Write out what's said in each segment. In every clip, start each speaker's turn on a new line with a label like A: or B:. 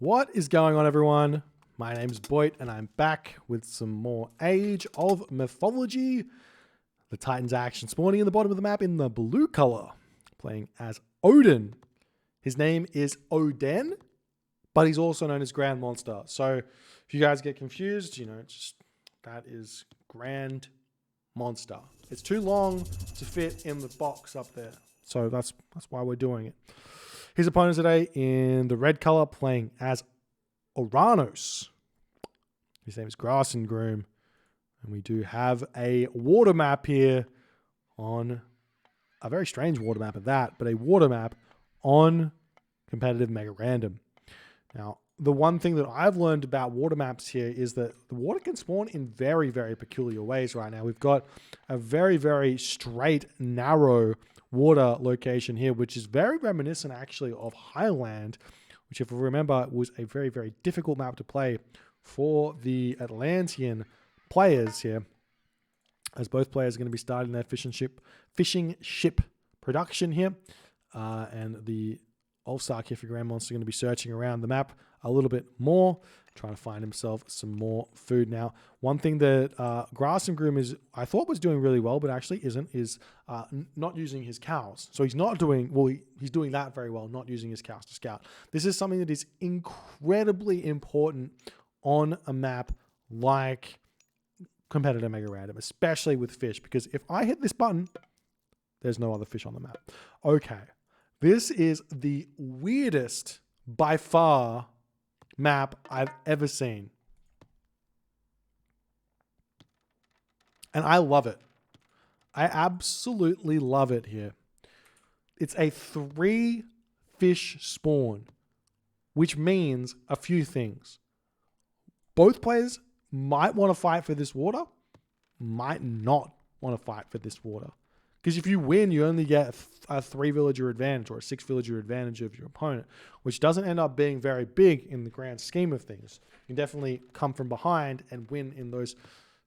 A: What is going on, everyone? My name's Boit, and I'm back with some more Age of Mythology. The Titans action spawning in the bottom of the map in the blue color, playing as Odin. His name is Oden, but he's also known as Grand Monster. So if you guys get confused, that is Grand Monster. It's too long to fit in the box up there. So that's why we're doing it. His opponent today in the red color, playing as Oranos. His name is Grassengroom. And we do have a water map here on a very strange water map at that, but a water map on competitive Mega Random. Now, the one thing that I've learned about water maps here is that the water can spawn in very, very peculiar ways right now. We've got a very, very straight, narrow water location here, which is very reminiscent actually of Highland, which, if you remember, was a very, very difficult map to play for the Atlantean players here, as both players are going to be starting their fishing ship production here, and the Ulfsar Kiffer Grand Monster are going to be searching around the map a little bit more, trying to find himself some more food. Now, one thing that Grassengroom I thought was doing really well, but actually isn't, is not using his cows. So he's not doing, well, he's doing that very well, not using his cows to scout. This is something that is incredibly important on a map like competitive Mega Random, especially with fish, because if I hit this button, there's no other fish on the map. Okay, this is the weirdest, by far, map I've ever seen. And I love it. I absolutely love it here. It's a 3 fish spawn, which means a few things. Both players might want to fight for this water, might not want to fight for this water. Because if you win, you only get a 3 villager advantage or a 6 villager advantage of your opponent, which doesn't end up being very big in the grand scheme of things. You can definitely come from behind and win in those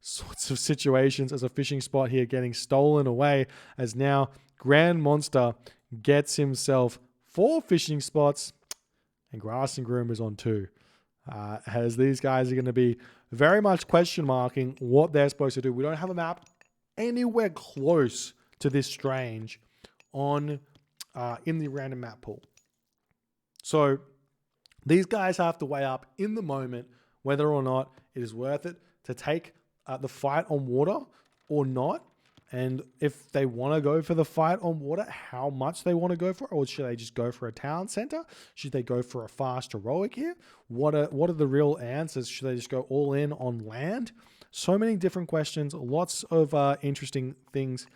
A: sorts of situations, as a fishing spot here getting stolen away, as now Grand Monster gets himself 4 fishing spots and Grassengroom is on 2. As these guys are going to be very much question marking what they're supposed to do. We don't have a map anywhere close to this strange on in the random map pool. So these guys have to weigh up in the moment whether or not it is worth it to take the fight on water or not. And if they want to go for the fight on water, how much they want to go for it, or should they just go for a town center? Should they go for a fast heroic here? What are the real answers? Should they just go all in on land? So many different questions, lots of interesting things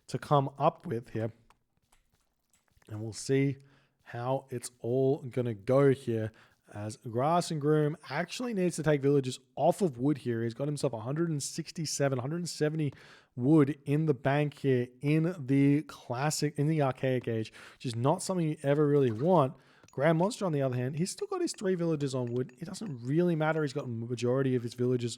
A: to come up with here. And we'll see how it's all going to go here, as Grassengroom actually needs to take villages off of wood here. He's got himself 170 wood in the bank here in the archaic age, which is not something you ever really want. Grand Monster, on the other hand, he's still got his 3 villages on wood. It doesn't really matter. He's got a majority of his villages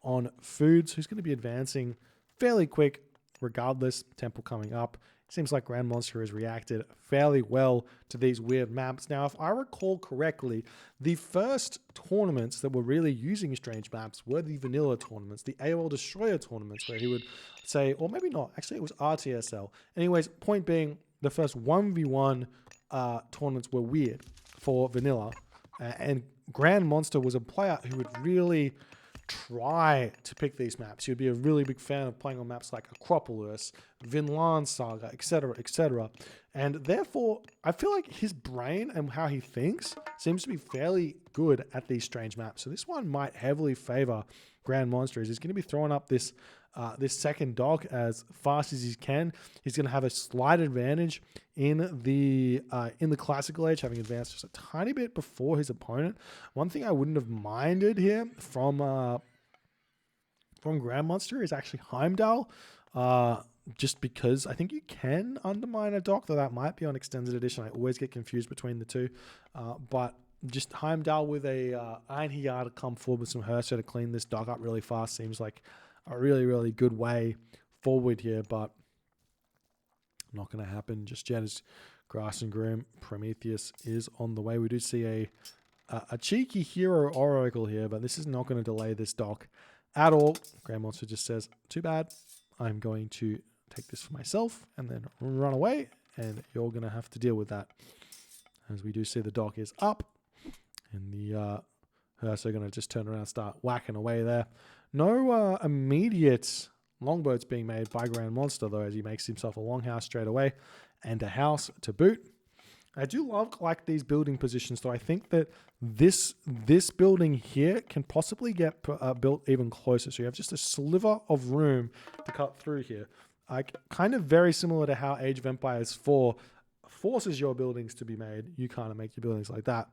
A: on food, so he's going to be advancing fairly quick regardless. Temple coming up. Seems like Grand Monster has reacted fairly well to these weird maps. Now, if I recall correctly, the first tournaments that were really using strange maps were the vanilla tournaments, the AOL Destroyer tournaments, where he would say, or maybe not, actually it was RTSL. Anyways, point being, the first 1v1 tournaments were weird for vanilla. And Grand Monster was a player who would really try to pick these maps. He would be a really big fan of playing on maps like Acropolis, Vinland Saga, etc., etc. And therefore, I feel like his brain and how he thinks seems to be fairly good at these strange maps. So this one might heavily favor Grand Monster, as he's going to be throwing up this second dock as fast as he can. He's going to have a slight advantage in the classical age, having advanced just a tiny bit before his opponent. One thing I wouldn't have minded here from Grand Monster is actually Heimdall, just because I think you can undermine a dock, though that might be on extended edition. I always get confused between the two, but just Heimdall with a Einherjar to come forward with some Herser to clean this dock up really fast seems like a really, really good way forward here, but not going to happen just yet, as Grassengroom Prometheus is on the way. We do see a a cheeky hero oracle here, but this is not going to delay this dock at all. Grand Monster just says, too bad. I'm going to take this for myself and then run away, and you're going to have to deal with that. As we do see the dock is up, and the Hearse are going to just turn around and start whacking away there. No immediate longboats being made by Grand Monster, though, as he makes himself a longhouse straight away and a house to boot. I do like these building positions, though. I think that this building here can possibly get built even closer. So you have just a sliver of room to cut through here. Kind of very similar to how Age of Empires 4 forces your buildings to be made. You kind of make your buildings like that.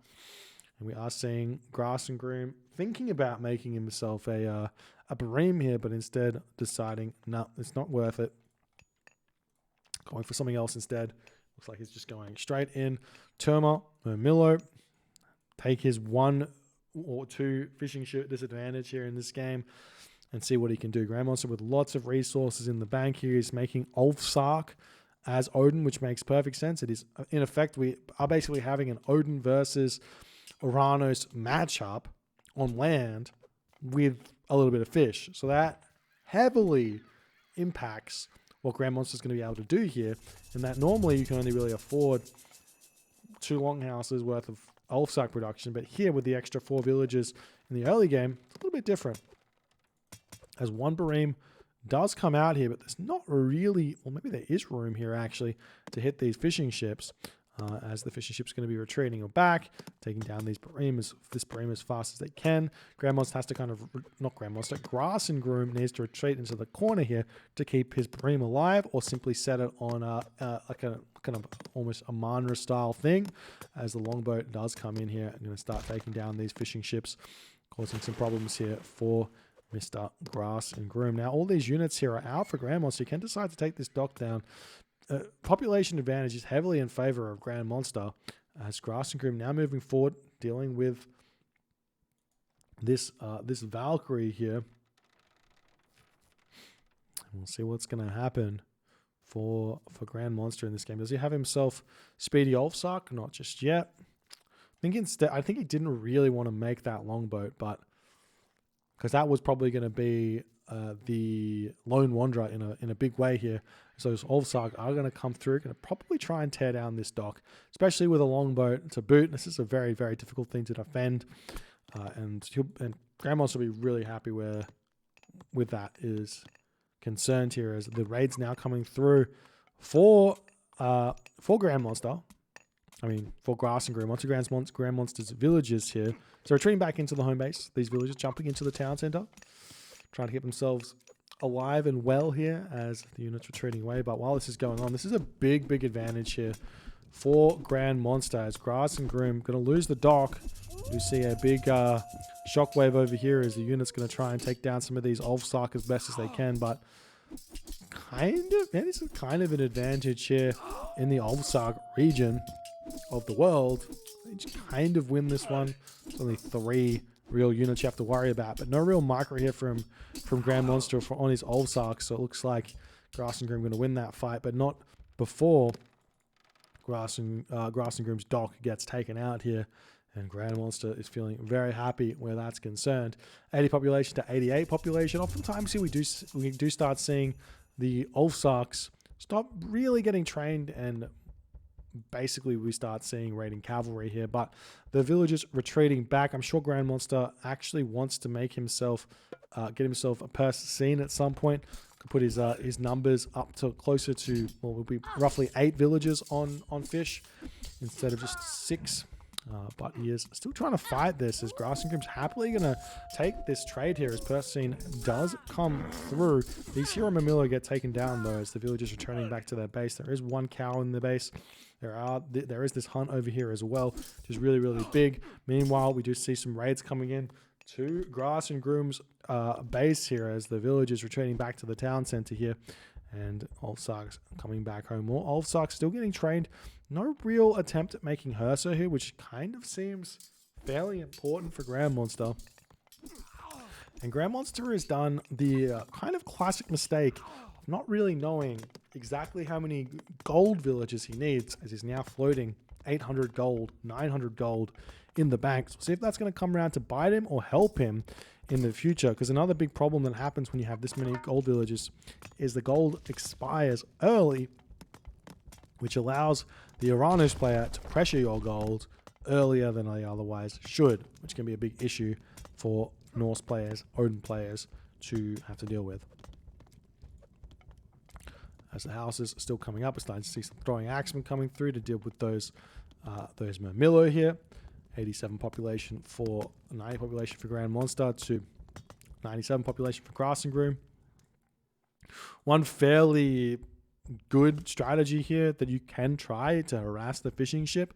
A: And we are seeing Grassengroom thinking about making himself a Bareem here, but instead deciding, no, it's not worth it. Going for something else instead. Looks like he's just going straight in. Terma, Mermillo, take his 1 or 2 fishing ship disadvantage here in this game and see what he can do. Grand Monster with lots of resources in the bank here. He's making Ulfsark as Odin, which makes perfect sense. It is, in effect, we are basically having an Odin versus Oranos matchup on land with a little bit of fish. So that heavily impacts what Grand Monster is going to be able to do here, and that normally you can only really afford 2 longhouses worth of Ulfsark production, but here with the extra 4 villages in the early game, it's a little bit different. As 1 Bareem does come out here, but there's not really, well, maybe there is room here actually to hit these fishing ships. As the fishing ship's going to be retreating back, taking down this Bareem as fast as they can. Grand Monster has to kind of, not Grand Monster, Grassengroom needs to retreat into the corner here to keep his Bareem alive, or simply set it on like a kind of almost a Manra style thing, as the longboat does come in here and going to start taking down these fishing ships, causing some problems here for Mr. Grassengroom. Now all these units here are out for Grand Monster. You can decide to take this dock down. Population advantage is heavily in favor of Grand Monster, as Grassengroom now moving forward, dealing with this this Valkyrie here. We'll see what's going to happen for Grand Monster in this game. Does he have himself Speedy Ulfsark? Not just yet. I think he didn't really want to make that longboat, but because that was probably going to be the Lone Wanderer in a big way here. So those Ulfsark are going to come through, going to probably try and tear down this dock, especially with a longboat to boot. This is a very, very difficult thing to defend, and Grand Monster will be really happy with that is concerned here, as the raid's now coming through for Grand Monster. I mean, for Grassengroom, onto Grand Monster's villages here. So retreating back into the home base. These villagers jumping into the town center, trying to keep themselves alive and well here as the unit's retreating away. But while this is going on, this is a big, big advantage here for Grand Monster, as Grassengroom going to lose the dock. You see a big shockwave over here as the unit's going to try and take down some of these Ulfsark as best as they can, but this is kind of an advantage here in the Ulfsark region of the world. They just kind of win this one. It's only 3 real units you have to worry about, but no real micro here from Grand Monster on his Ulfsark, so it looks like Grassengroom going to win that fight, but not before Grassengroom's dock gets taken out here, and Grand Monster is feeling very happy where that's concerned. 80 population to 88 population. Oftentimes here we do start seeing the Ulfsarks stop really getting trained, and basically we start seeing raiding cavalry here, but the villagers retreating back. I'm sure Grand Monster actually wants to make himself get himself a purse scene at some point. Could put his numbers up to closer to, well, will be roughly 8 villagers on fish instead of just 6. But he is still trying to fight this, as Grassengroom's happily going to take this trade here as purse scene does come through. These Hero Mamilo get taken down though as the villagers are returning back to their base. There is 1 cow in the base. There is this hunt over here as well, which is really, really big. Meanwhile, we do see some raids coming in to Grassengroom's base here as the villagers returning back to the town center here, and Ulfsark's coming back home. More Ulfsark still getting trained. No real attempt at making Hersa here, which kind of seems fairly important for Grand Monster. And Grand Monster has done the kind of classic mistake of not really knowing exactly how many gold villages he needs, as he's now floating 800 gold, 900 gold in the bank. So see if that's going to come around to bite him or help him in the future. Because another big problem that happens when you have this many gold villages is the gold expires early, which allows the Oranos player to pressure your gold earlier than they otherwise should, which can be a big issue for Norse players, Odin players to have to deal with. As the houses are still coming up, we're starting to see some throwing axemen coming through to deal with those Mermillo here. 87 population for 90 population for Grand Monster to 97 population for Grassengroom. One fairly good strategy here that you can try to harass the fishing ship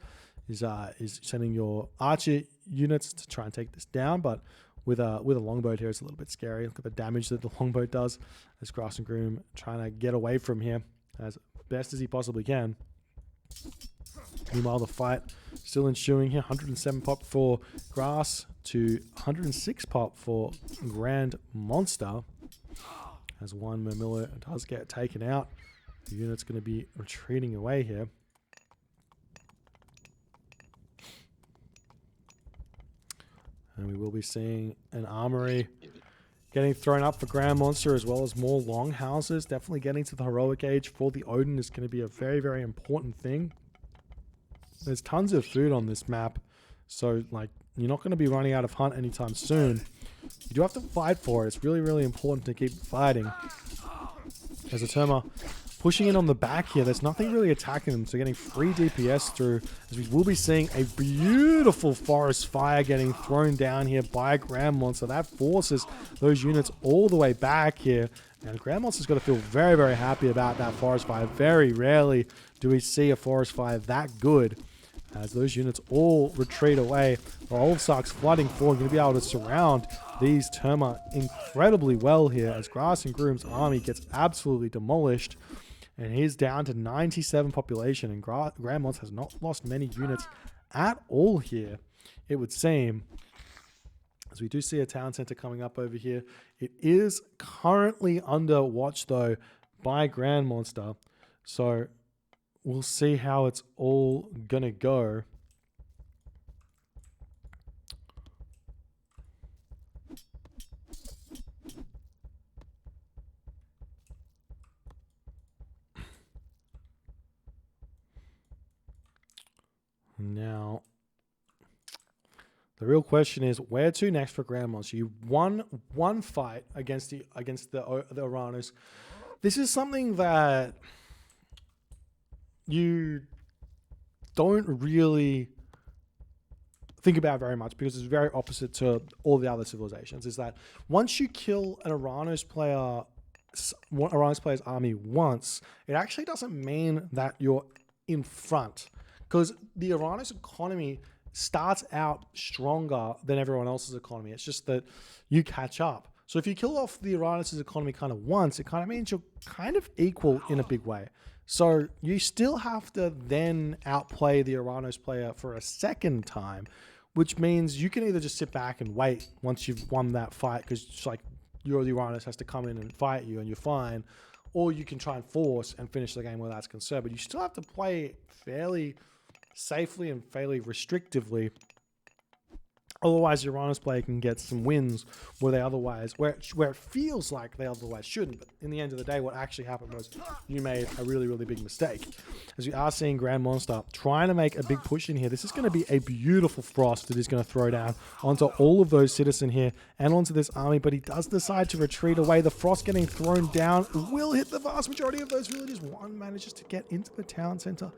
A: is sending your archer units to try and take this down, but with a longboat here, it's a little bit scary. Look at the damage that the longboat does as Grassengroom trying to get away from here as best as he possibly can. Meanwhile, the fight still ensuing here. 107 pop for Grass to 106 pop for Grand Monster. As one Mermillo does get taken out. The unit's going to be retreating away here. And we will be seeing an armory getting thrown up for Grand Monster, as well as more longhouses. Definitely getting to the heroic age for the Odin is going to be a very, very important thing. There's tons of food on this map, so like you're not going to be running out of hunt anytime soon. You do have to fight for it. It's really, really important to keep fighting. As a Terma pushing in on the back here, there's nothing really attacking them, so getting free DPS through, as we will be seeing a beautiful forest fire getting thrown down here by Grand Monster. That forces those units all the way back here, and Grand Monster's got to feel very, very happy about that forest fire. Very rarely do we see a forest fire that good, as those units all retreat away. The Olfsark's flooding forward, going to be able to surround these Terma incredibly well here, as Grassengroom's army gets absolutely demolished. And he's down to 97 population, and Grand Monster has not lost many units at all here, it would seem. As we do see a town center coming up over here. It is currently under watch, though, by Grand Monster. So we'll see how it's all going to go. Now, the real question is where to next for Grand Monster. You won one fight against the Oranos. This is something that you don't really think about very much, because it's very opposite to all the other civilizations. Is that once you kill an Oranos player's army once, it actually doesn't mean that you're in front. Because the Oranos economy starts out stronger than everyone else's economy. It's just that you catch up. So if you kill off the Oranos' economy kind of once, it kind of means you're kind of equal in a big way. So you still have to then outplay the Oranos player for a second time, which means you can either just sit back and wait once you've won that fight, because it's like the Oranos has to come in and fight you and you're fine, or you can try and force and finish the game where that's concerned. But you still have to play fairly safely and fairly restrictively. Otherwise, your Oranos player can get some wins where it feels like they otherwise shouldn't. But in the end of the day, what actually happened was you made a really, really big mistake. As we are seeing Grand Monster trying to make a big push in here. This is going to be a beautiful frost that he's going to throw down onto all of those citizens here and onto this army. But he does decide to retreat away. The frost getting thrown down will hit the vast majority of those villages. One manages to get into the town center,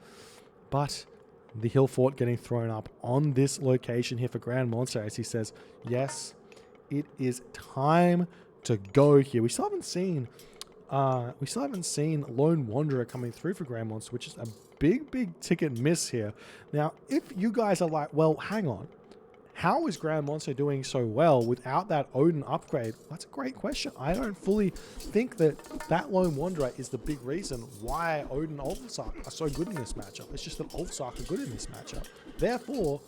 A: but the hill fort getting thrown up on this location here for Grand Monster, as he says, yes, it is time to go here. We still haven't seen Lone Wanderer coming through for Grand Monster, which is a big ticket miss here. Now, if you guys are like, well, hang on, how is Grand Monster doing so well without that Odin upgrade? That's a great question. I don't fully think that Lone Wanderer is the big reason why Odin and Ulfsark are so good in this matchup. It's just that Ulfsark are good in this matchup. Therefore,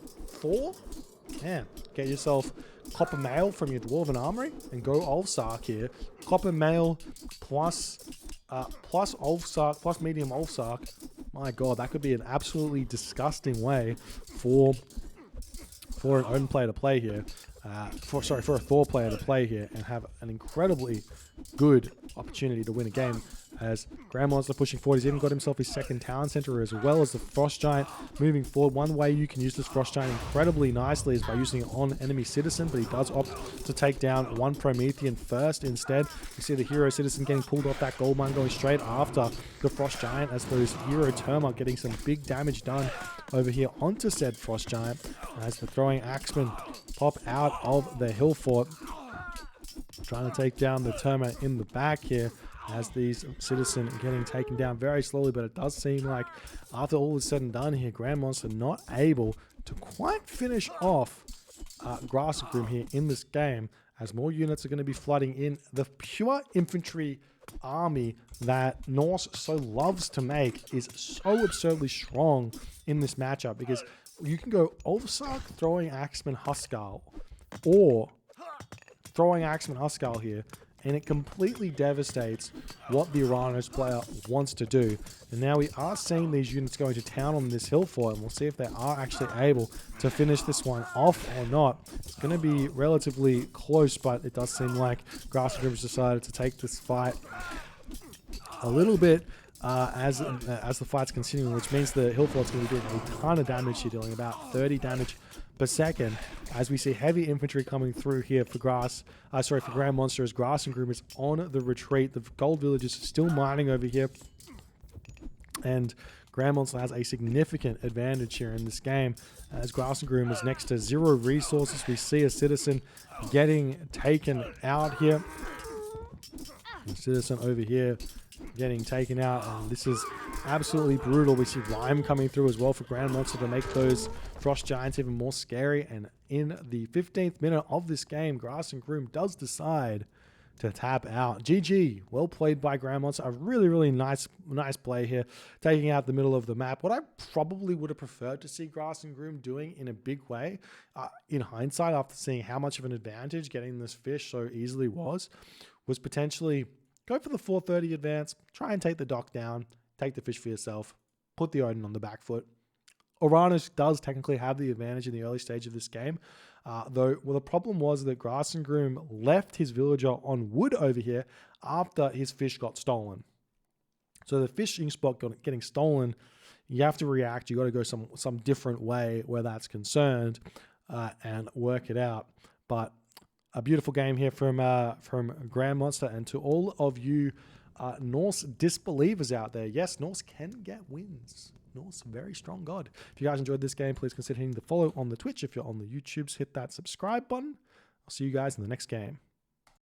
A: get yourself copper mail from your Dwarven Armory and go Ulfsark here. Copper mail plus Ulfsark, plus medium Ulfsark. My God, that could be an absolutely disgusting way for for an Odin player to play here, for a Thor player to play here and have an incredibly good opportunity to win a game. As Grand Monster pushing forward, he's even got himself his second Town Center as well as the Frost Giant moving forward. One way you can use this Frost Giant incredibly nicely is by using it on enemy citizen, but he does opt to take down one Promethean first instead. You see the hero citizen getting pulled off that gold mine, going straight after the Frost Giant as those hero Terma getting some big damage done over here onto said Frost Giant as the throwing axemen pop out of the hill fort, trying to take down the Terma in the back here. As these citizens getting taken down very slowly, but it does seem like after all is said and done here, Grand Monster not able to quite finish off Grassengroom here in this game, as more units are going to be flooding in. The pure infantry army that Norse so loves to make is so absurdly strong in this matchup, because you can go Ulfsark throwing Axeman Huskal or throwing Axeman Huskal here, and it completely devastates what the Oranos player wants to do. And now we are seeing these units going to town on this hill fort, and we'll see if they are actually able to finish this one off or not. It's going to be relatively close, but it does seem like Grassengroom has decided to take this fight a little bit as the fight's continuing, which means the hill fort's going to be doing a ton of damage here, dealing about 30 damage per second, as we see heavy infantry coming through here for Grand Monster, as Grassengroom is on the retreat. The gold villagers are still mining over here, and Grand Monster has a significant advantage here in this game, as Grassengroom is next to 0 resources. We see a citizen getting taken out here. A citizen over here getting taken out, and this is absolutely brutal. We see Rhyme coming through as well for Grand Monster to make those Frost Giants even more scary. And in the 15th minute of this game, Grassengroom does decide to tap out. GG, well played by Grand Monster. A really nice play here, taking out the middle of the map. What I probably would have preferred to see Grassengroom doing in a big way, in hindsight, after seeing how much of an advantage getting this fish so easily was potentially go for the 430 advance, try and take the dock down, take the fish for yourself, put the Odin on the back foot. Oranos does technically have the advantage in the early stage of this game, though the problem was that Grassengroom left his villager on wood over here after his fish got stolen. So the fishing spot getting stolen, you have to react. You got to go some different way where that's concerned, and work it out. But a beautiful game here from Grand Monster, and to all of you Norse disbelievers out there, yes, Norse can get wins. Norse, very strong god. If you guys enjoyed this game, please consider hitting the follow on the Twitch. If you're on the YouTubes, hit that subscribe button. I'll see you guys in the next game.